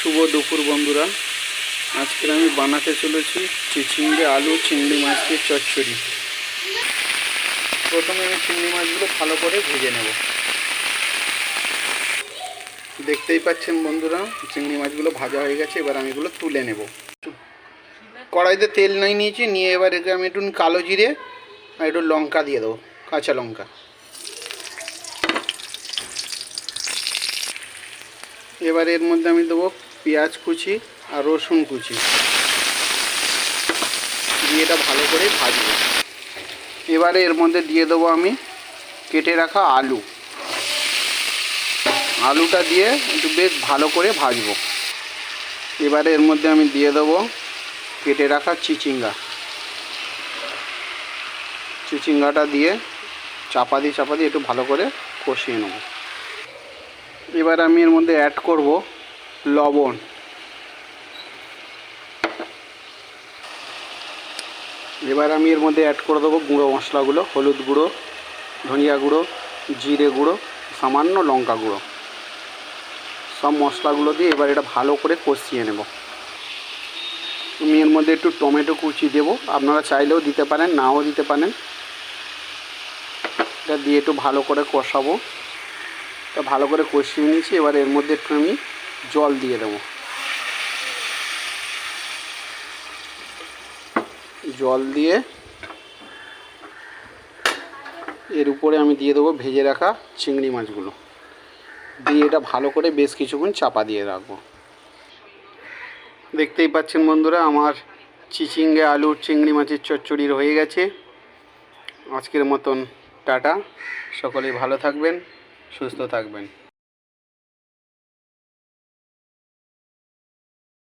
শুভ দুপুর বন্ধুরা। আজকে আমি বানাতে চলেছি চিচিঙ্গে আলু চিংড়ি মাছ দিয়ে চচ্চড়ি। প্রথমে আমি চিংড়ি মাছগুলো ভালো করে ভেজে নেব। দেখতেই পাচ্ছেন বন্ধুরা, চিংড়ি মাছগুলো ভাজা হয়ে গেছে। এবার আমি এগুলো তুলে নেব। কড়াইতে তেল নিয়েছি, নিয়ে এবার একে আমি একটু কালো জিরে আর একটু লঙ্কা দিয়ে দেবো, কাঁচা লঙ্কা। এবার এর মধ্যে আমি দেবো পেঁয়াজ কুচি আর রসুন কুচি, দিয়ে এটা ভালো করে ভাজবো। এবারে এর মধ্যে দিয়ে দেবো আমি কেটে রাখা আলুটা দিয়ে একটু বেশ ভালো করে ভাজবো। এবারে এর মধ্যে আমি দিয়ে দেবো কেটে রাখা চিচিঙ্গাটা দিয়ে চাপা দিয়ে একটু ভালো করে কষিয়ে নেব। এবার আমি এর মধ্যে অ্যাড করব লবণ। এবার আমি এর মধ্যে অ্যাড করে দেবো গুঁড়ো মশলাগুলো, হলুদ গুঁড়ো, ধনিয়া গুঁড়ো, জিরে গুঁড়ো, সামান্য লঙ্কা গুঁড়ো। সব মশলাগুলো দিয়ে এবার এটা ভালো করে কষিয়ে নেব। আমি এর মধ্যে একটু টমেটো কুচি দেবো, আপনারা চাইলেও দিতে পারেন, নাও দিতে পারেন। এটা দিয়ে একটু ভালো করে কষাবো। এটা ভালো করে কষিয়ে নিয়েছি। এবার এর মধ্যে একটু আমি জল দিয়ে দেবো। জল দিয়ে এর উপরে আমি দিয়ে দেবো ভেজে রাখা চিংড়ি মাছগুলো, দিয়ে এটা ভালো করে বেশ কিছুক্ষণ চাপা দিয়ে রাখবো। দেখতেই পাচ্ছেন বন্ধুরা, আমার চিচিঙ্গে আলু চিংড়ি মাছের চচ্চড়ি হয়ে গেছে। আজকের মতন টাটা। সকলেই ভালো থাকবেন, সুস্থ থাকবেন।